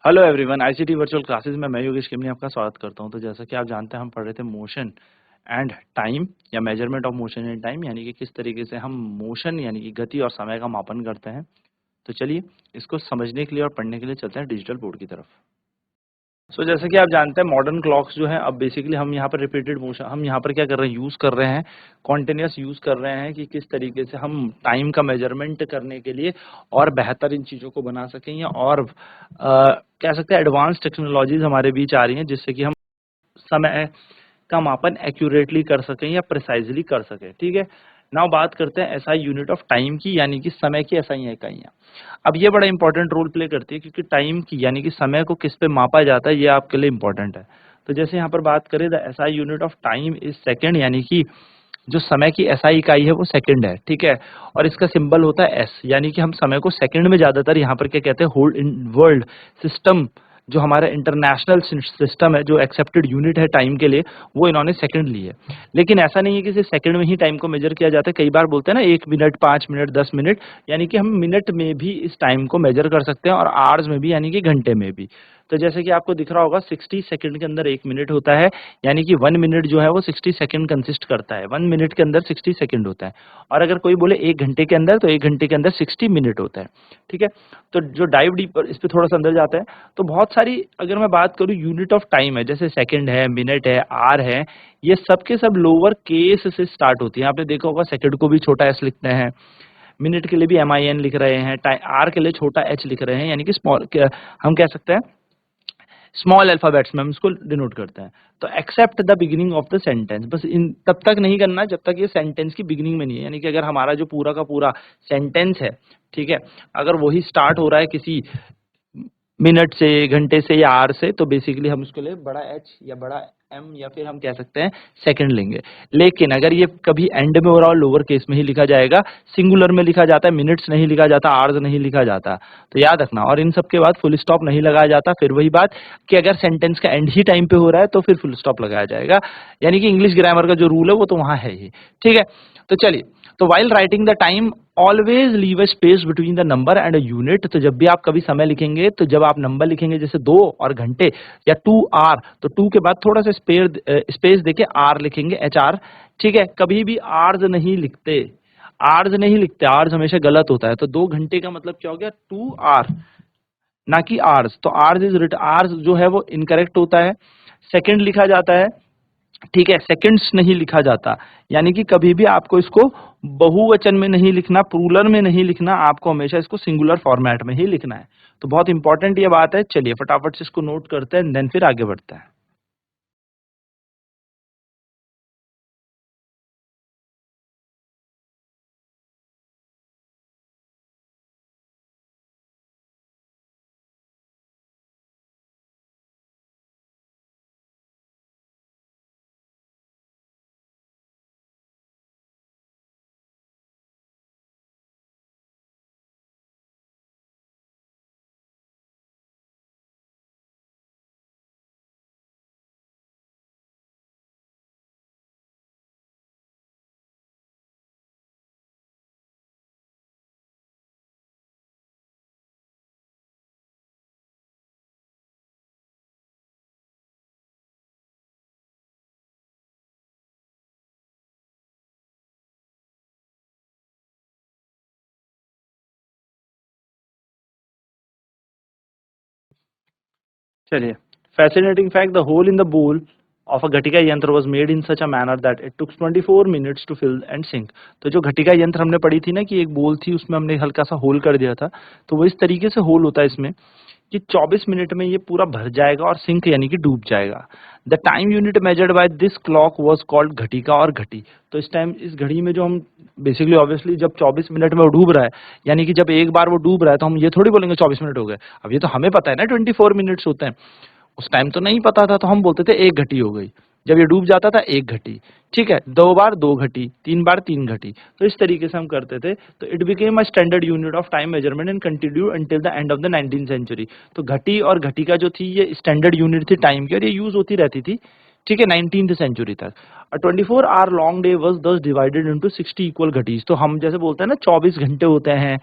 Hello everyone, ICT virtual classes में मैं योगेश किमनी आपका स्वागत करता हूं। तो जैसा कि आप जानते हैं हम पढ़ रहे थे मोशन एंड टाइम या measurement of motion and time, यानी कि किस तरीके से हम मोशन यानी कि गति और समय का मापन करते हैं। तो चलिए इसको समझने के लिए और पढ़ने के लिए चलते हैं डिजिटल बोर्ड की तरफ। जैसा कि आप जानते हैं मॉडर्न क्लॉक्स जो है, अब बेसिकली हम यहाँ पर रिपीटेड मोशन हम यहाँ पर क्या कर रहे हैं, यूज़ कर रहे हैं, कॉन्टिन्यूस यूज़ कर रहे हैं कि किस तरीके से हम टाइम का मेजरमेंट करने के लिए और बेहतर इन चीज़ों को बना सकें या और कह सकते हैं एडवांस टेक्नोलॉजीज हमारे बीच आ रही हैं जिससे कि हम समय का मापन एक्यूरेटली कर सकें या प्रिसाइजली कर सकें। ठीक है, नाउ बात करते हैं एसआई यूनिट ऑफ टाइम की, यानी कि समय की एसआई इकाइयाँ। अब ये बड़ा इंपॉर्टेंट रोल प्ले करती है क्योंकि टाइम की यानी कि समय को किस पे मापा जाता है ये आपके लिए इंपॉर्टेंट है। तो जैसे यहाँ पर बात करें the SI unit of time is second, यानी कि जो समय की एसआई इकाई है वो सेकंड है। ठीक है, और इसका सिंबल होता है एस, यानी कि हम समय को सेकंड में ज्यादातर यहाँ पर क्या कहते हैं, होल इन वर्ल्ड सिस्टम जो हमारा इंटरनेशनल सिस्टम है, जो एक्सेप्टेड यूनिट है टाइम के लिए, वो इन्होंने सेकंड ली है। लेकिन ऐसा नहीं है कि सिर्फ सेकंड में ही टाइम को मेजर किया जाता है। कई बार बोलते हैं ना 1 मिनट, 5 मिनट, 10 मिनट, यानी कि हम मिनट में भी इस टाइम को मेजर कर सकते हैं और आवर्स में भी यानी कि घंटे में भी। तो जैसे कि आपको दिख रहा होगा 60 सेकंड के अंदर 1 मिनट होता है, यानी कि 1 मिनट जो है वो 60 सेकंड कंसिस्ट करता है। 1 मिनट के अंदर 60 सेकंड होता है। और अगर कोई बोले 1 घंटे के अंदर, तो 1 घंटे के अंदर 60 मिनट होता है। ठीक है, तो जो डाइव डीपर इस पे थोड़ा सा अंदर जाता है, तो बहुत सारी अगर मैं बात करूं यूनिट ऑफ टाइम है, जैसे सेकंड है, मिनट है, आर है, ये सब के सब लोअर केस से स्टार्ट होती है। आपने देखा होगा सेकंड को भी छोटा एस लिखते हैं, मिनट के लिए भी MIN लिख रहे हैं, आर के लिए छोटा एच लिख रहे हैं, यानी कि स्मॉल, हम कह सकते हैं स्मॉल अल्फाबेट्स में हम इसको डिनोट करते हैं। तो except the beginning of the sentence, बस इन तब तक नहीं करना जब तक ये सेंटेंस की बिगिनिंग में नहीं है। यानी कि अगर हमारा जो पूरा का पूरा सेंटेंस है, ठीक है, अगर वही स्टार्ट हो रहा है किसी मिनट से, घंटे से या आर से, तो बेसिकली हम उसके लिए बड़ा एच या बड़ा एम या फिर हम कह सकते हैं सेकंड लेंगे। लेकिन अगर ये कभी एंड में हो रहा हो, लोअर केस में ही लिखा जाएगा, सिंगुलर में लिखा जाता है, मिनट्स नहीं लिखा जाता, आवर्स नहीं लिखा जाता। तो याद रखना, और इन सब के बाद फुल स्टॉप नहीं लगाया जाता। फिर वही बात कि अगर सेंटेंस का एंड ही टाइम पे हो रहा है तो फिर फुल स्टॉप लगाया जाएगा। यानी कि इंग्लिश ग्रामर का जो रूल है वो तो वहां है ही। ठीक है, तो चलिए, तो while writing the time always leave a space between the number and a unit. तो जब भी आप कभी समय लिखेंगे, तो जब आप नंबर लिखेंगे जैसे 2 और घंटे या 2 आर, तो 2 के बाद थोड़ा सा स्पेस देके आर लिखेंगे, HR। ठीक है, कभी भी आर्स नहीं लिखते, आर्स नहीं लिखते, आर्स हमेशा गलत होता है। तो 2 घंटे का मतलब क्या हो गया, 2 आर, ना कि आर्स। तो आर्स इज रिट, आर्स जो है वो इनकरेक्ट होता है, सेकंड लिखा जाता है। ठीक है, सेकंड्स नहीं लिखा जाता। यानी कि कभी भी आपको इसको बहुवचन में नहीं लिखना, प्लूरल में नहीं लिखना, आपको हमेशा इसको सिंगुलर फॉर्मेट में ही लिखना है। तो बहुत इंपॉर्टेंट ये बात है। चलिए फटाफट से इसको नोट करते हैं, देन फिर आगे बढ़ते हैं। चलिए, fascinating fact, the hole in the bowl of a घटिका यंत्र was made in such a manner that it took 24 minutes to fill and sink। तो जो घटिका यंत्र हमने पढ़ी थी ना कि एक बोल थी, उसमें हमने हल्का सा होल कर दिया था, तो वो इस तरीके से होल होता है इसमें कि 24 मिनट में ये पूरा भर जाएगा और सिंक यानी कि डूब जाएगा। The time unit measured by this clock was called ghatika और घटी। तो इस टाइम इस घड़ी में जो हम बेसिकली ऑब्वियसली जब 24 मिनट में वो डूब रहा है, यानी कि जब एक बार वो डूब रहा है, तो हम ये थोड़ी बोलेंगे 24 मिनट हो गए। अब ये तो हमें पता है ना 24 मिनट्स होते हैं, उस टाइम तो नहीं पता था, तो हम बोलते थे 1 घटी हो गई। जब ये डूब जाता था 1 घटी। ठीक है, 2 बार 2 घटी, 3 बार 3 घटी। तो इस तरीके से हम करते थे। तो it became a standard unit of time measurement and continue until the end of the 19th century. तो घटी और घटिका जो थी ये स्टैंडर्ड यूनिट थी टाइम की, और ये यूज होती रहती थी। ठीक है, 19th सेंचुरी तक। और 24 आवर लॉन्ग डे वॉज दस डिवाइडेड इंटू 60 इक्वल घटीज। तो हम जैसे बोलते हैं ना 24 घंटे होते हैं,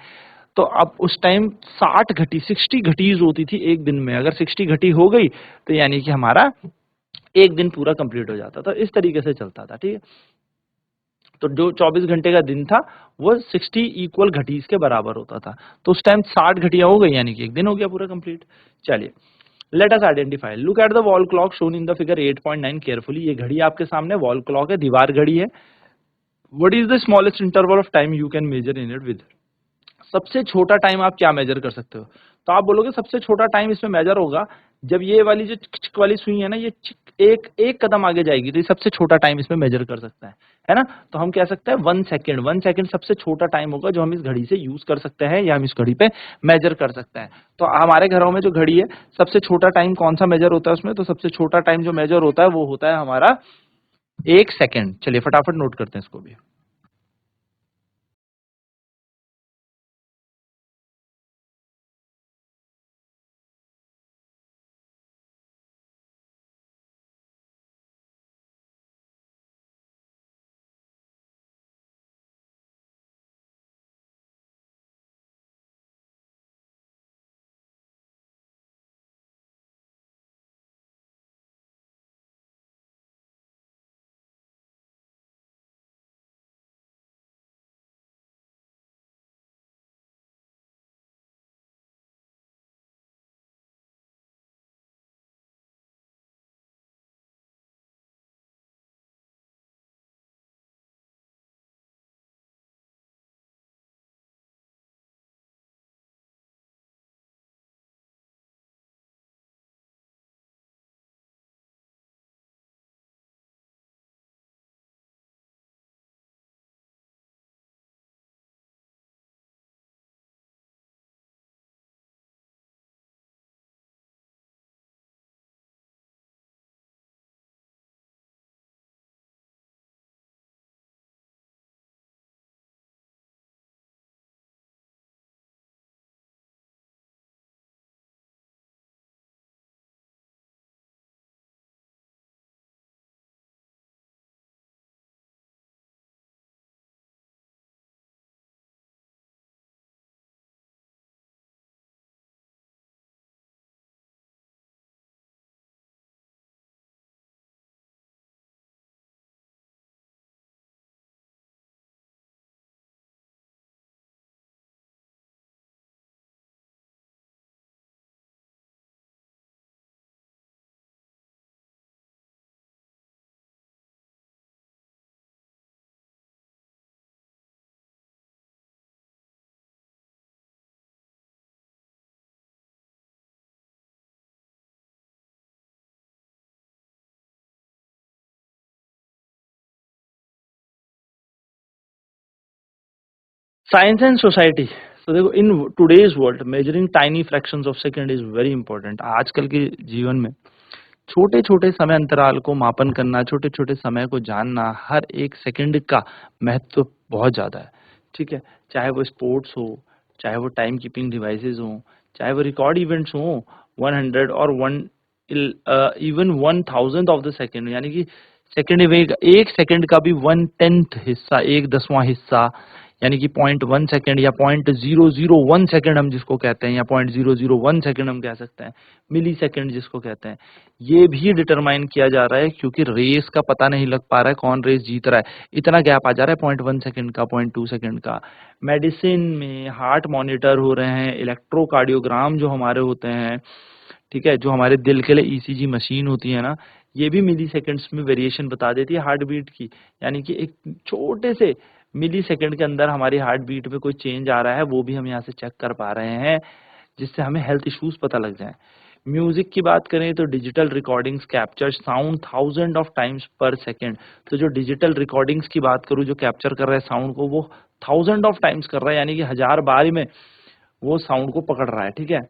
तो अब उस टाइम 60 घटीज होती थी एक दिन में, अगर 60 घटी हो गई तो यानी कि हमारा एक दिन पूरा कंप्लीट हो जाता था। इस तरीके से चलता था, ठीक है। तो जो 24 घंटे का दिन था वो 60 इक्वल घटीज के बराबर होता था। तो उस टाइम 60 घटिया हो गई यानी कि एक दिन हो गया पूरा कंप्लीट। चलिए, let us identify, look at the wall clock shown in the figure 8.9 carefully. ये घड़ी आपके सामने वॉल क्लॉक है, दीवार घड़ी है। What is the smallest interval of time you can measure in it with. सबसे छोटा टाइम आप क्या मेजर कर सकते हो? तो आप बोलोगे सबसे छोटा टाइम इसमें मेजर होगा जब ये वाली जो चिक चिक वाली सुई है ना, ये चिक एक एक कदम आगे जाएगी, तो ये सबसे छोटा टाइम इसमें मेजर कर सकता है ना। तो हम कह सकते हैं 1 सेकेंड। 1 सेकेंड सबसे छोटा टाइम होगा जो हम इस घड़ी से यूज कर सकते हैं या हम इस घड़ी पे मेजर कर सकते हैं। तो हमारे घरों में जो घड़ी है, सबसे छोटा टाइम कौन सा मेजर होता है उसमें? तो सबसे छोटा टाइम जो मेजर होता है वो होता है हमारा 1 सेकेंड। चलिए फटाफट नोट करते हैं इसको भी। Science and society. तो देखो, in today's world measuring tiny fractions of second is very important. आजकल के जीवन में छोटे छोटे समय अंतराल को मापन करना, छोटे छोटे समय को जानना, हर एक सेकंड का महत्व बहुत ज्यादा है, ठीक है। चाहे वो स्पोर्ट्स हो, चाहे वो टाइम कीपिंग डिवाइसेस हो, चाहे वो रिकॉर्ड इवेंट्स हो, 100 और 1 इवन 1,000 ऑफ द सेकेंड, यानी कि सेकेंड में एक सेकंड का भी 1/10 हिस्सा, 1/10वां हिस्सा, यानी कि 0.1 सेकंड या 0.001 सेकंड हम जिसको कहते हैं, या 0.001 सेकंड हम कह सकते हैं, मिली सेकंड जिसको कहते हैं, ये भी डिटरमाइन किया जा रहा है क्योंकि रेस का पता नहीं लग पा रहा है कौन रेस जीत रहा है, इतना गैप आ जा रहा है 0.1 सेकंड का, 0.2 सेकंड का। मेडिसिन में हार्ट मॉनिटर हो रहे हैं, इलेक्ट्रोकार्डियोग्राम जो हमारे होते हैं, ठीक है, जो हमारे दिल के लिए ईसीजी मशीन होती है ना, ये भी मिली सेकंड्स में वेरिएशन बता देती है हार्ट बीट की। यानी कि एक छोटे से मिली सेकंड के अंदर हमारी हार्ट बीट में कोई चेंज आ रहा है, वो भी हम यहाँ से चेक कर पा रहे हैं, जिससे हमें हेल्थ इश्यूज पता लग जाए। म्यूजिक की बात करें तो digital recordings capture sound 1000 of times per second। तो जो डिजिटल रिकॉर्डिंग्स की बात करूँ, जो कैप्चर कर रहा है साउंड को, वो 1000 of times कर रहा है, यानी कि 1000 बार में वो साउंड को पकड़ रहा है, ठीक है,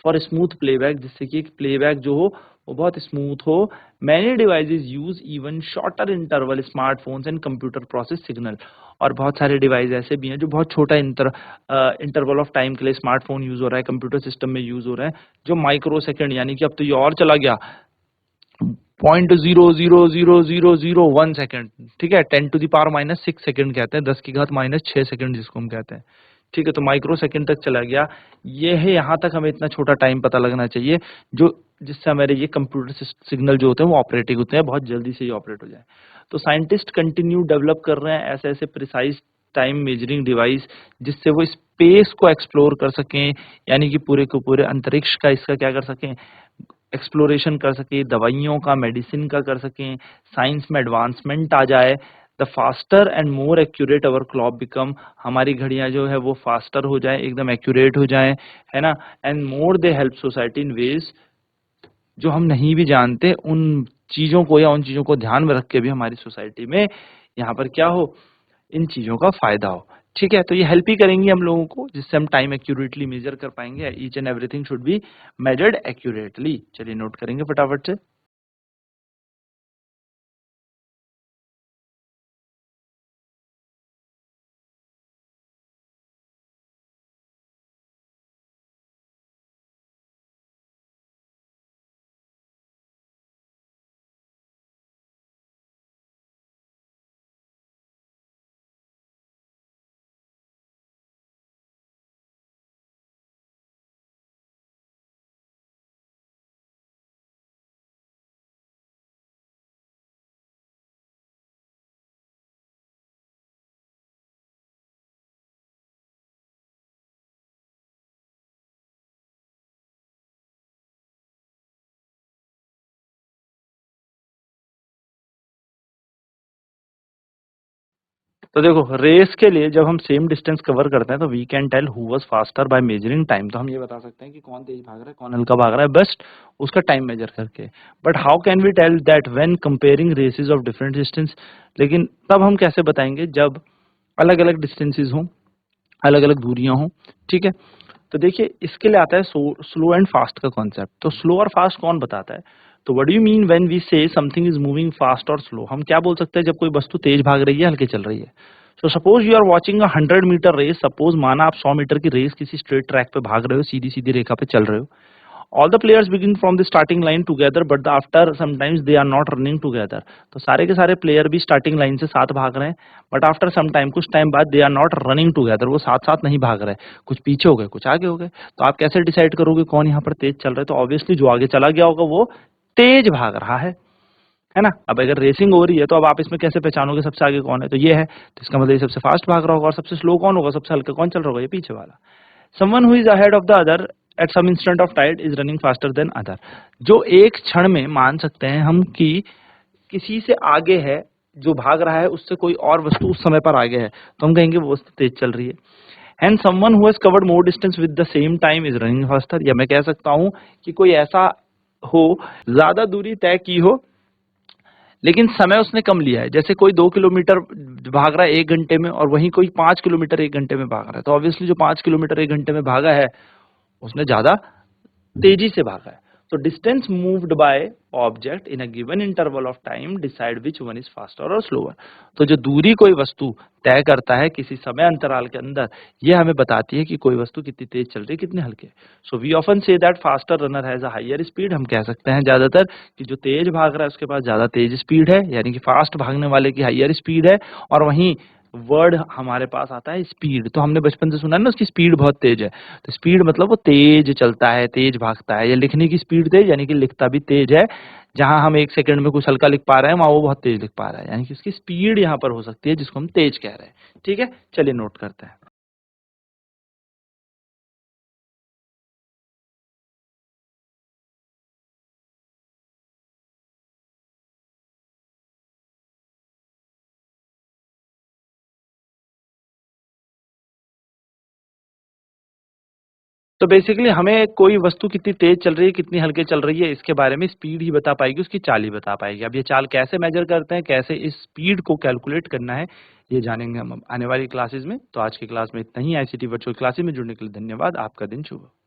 फॉर स्मूथ प्लेबैक, जिससे कि प्लेबैक जो हो वो बहुत स्मूथ हो। Many devices use even shorter interval, smartphones and computer process signal. और बहुत सारे डिवाइस ऐसे भी हैं जो बहुत छोटा इंटरवल ऑफ टाइम के लिए स्मार्टफोन यूज हो रहा है, कंप्यूटर सिस्टम में यूज हो रहा है, जो माइक्रो सेकंड, यानी कि अब तो ये और चला गया, 0.00001 सेकंड, ठीक है, 10⁻⁻6 सेकंड कहते हैं, 10⁻⁻6 सेकंड जिसको हम कहते हैं, ठीक है, तो माइक्रो सेकंड तक चला गया। ये है, यहाँ तक हमें इतना छोटा टाइम पता लगना चाहिए जो जिससे हमारे ये कंप्यूटर सिग्नल जो होते हैं वो ऑपरेटिंग होते हैं, बहुत जल्दी से ये ऑपरेट हो जाए। तो साइंटिस्ट कंटिन्यू डेवलप कर रहे हैं ऐसे ऐसे प्रिसाइज टाइम मेजरिंग डिवाइस जिससे वो स्पेस को एक्सप्लोर कर सकें, यानी कि पूरे को पूरे अंतरिक्ष का इसका क्या कर सकें, एक्सप्लोरेशन कर सकें, दवाइयों का, मेडिसिन का कर सकें, साइंस में एडवांसमेंट आ जाए। The faster and more accurate our clock become, हमारी घड़ियां जो है वो फास्टर हो जाए, एकदम एक्यूरेट हो जाए, है ना। And more they help society in ways जो हम नहीं भी जानते, उन चीजों को या उन चीजों को ध्यान में रख के भी हमारी सोसाइटी में यहाँ पर क्या हो, इन चीजों का फायदा हो। ठीक है, तो ये हेल्प ही करेंगी हम लोगों को, जिससे हम टाइम एक्यूरेटली मेजर कर पाएंगे। Each and everything should be measured accurately. चलिए नोट करेंगे फटाफट से। तो देखो, रेस के लिए जब हम सेम डिस्टेंस कवर करते हैं तो we can tell who was faster by measuring time. तो हम ये बता सकते हैं कि कौन तेज भाग रहा है, कौन हल्का भाग रहा है, बस्ट उसका टाइम मेजर करके। But how can we tell that when comparing races of different distance, लेकिन तब हम कैसे बताएंगे जब अलग अलग डिस्टेंसेस हों, अलग अलग दूरियां हों। ठीक है, तो देखिए इसके लिए आता है स्लो एंड फास्ट का कॉन्सेप्ट। तो स्लो और फास्ट कौन बताता है? तो what do you mean when we say something is moving fast और स्लो? हम क्या बोल सकते हैं जब कोई वस्तु तेज भाग रही है, हल्के चल रही है? So suppose you are watching a 100 metre race. Suppose माना आप 100 मीटर की रेस किसी स्ट्रेट ट्रैक पे भाग रहे हो, सीधी सीधी रेखा पे चल रहे हो। All the players begin from the starting line together but after sometimes they are not running together. तो सारे के सारे प्लेयर भी स्टार्टिंग लाइन से साथ भाग रहे हैं, बट आफ्टर सम टाइम, कुछ टाइम बाद, they are not running together, वो साथ साथ नहीं भाग रहे, कुछ पीछे हो गए, कुछ आगे हो गए। तो आप कैसे डिसाइड करोगे कौन यहाँ पर तेज चल रहा है? तो ऑब्वियसली जो आगे चला गया होगा वो तेज भाग रहा है ना। अब अगर रेसिंग हो रही है तो अब आप इसमें कैसे पहचानोगे सबसे आगे कौन है? तो ये है, तो इसका मतलब ये सबसे फास्ट भाग रहा होगा, और सबसे स्लो कौन होगा, सबसे हल्का कौन चल रहा होगा? ये पीछे वाला। Someone who is ahead of the other at some instant of time is running faster than other। जो एक क्षण में मान सकते हैं हम कि किसी से आगे है, जो भाग रहा है उससे कोई और वस्तु उस समय पर आगे है, तो हम कहेंगे वो वस्तु तेज चल रही है। Hence someone who has covered more distance with the same time is running faster। या मैं कह सकता हूँ कि कोई ऐसा हो, ज्यादा दूरी तय की हो लेकिन समय उसने कम लिया है। जैसे कोई 2 किलोमीटर भाग रहा है 1 घंटे में, और वहीं कोई 5 किलोमीटर 1 घंटे में भाग रहा है, तो ऑब्वियसली जो 5 किलोमीटर 1 घंटे में भागा है उसने ज्यादा तेजी से भागा है। तो distance moved by object in a given interval of time decide which one is faster और स्लोअर। तो जो दूरी कोई वस्तु तय करता है किसी समय अंतराल के अंदर, ये हमें बताती है कि कोई वस्तु कितनी तेज चल रही है, कितने हल्के। So we often say that faster runner has a higher speed. हम कह सकते हैं ज्यादातर कि जो तेज भाग रहा है उसके पास ज्यादा तेज स्पीड है, यानी कि फास्ट भागने वाले की हायर स्पीड है। और वहीं वर्ड हमारे पास आता है स्पीड। तो हमने बचपन से सुना है ना, उसकी स्पीड बहुत तेज है। तो स्पीड मतलब वो तेज चलता है, तेज भागता है। या लिखने की स्पीड तेज, यानी कि लिखता भी तेज है। जहां हम 1 सेकंड में कुछ हल्का लिख पा रहे हैं, वहां वो बहुत तेज लिख पा रहा है, यानी कि उसकी स्पीड यहाँ पर हो सकती है, जिसको हम तेज कह रहे हैं। ठीक है, चलिए नोट करते हैं। तो बेसिकली हमें कोई वस्तु कितनी तेज चल रही है, कितनी हल्के चल रही है, इसके बारे में स्पीड ही बता पाएगी, उसकी चाल ही बता पाएगी। अब ये चाल कैसे मेजर करते हैं, कैसे इस स्पीड को कैलकुलेट करना है, ये जानेंगे हम आने वाली क्लासेस में। तो आज की क्लास में इतना ही। आईसीटी वर्चुअल क्लासेस में जुड़ने के लिए धन्यवाद। आपका दिन शुभ हो।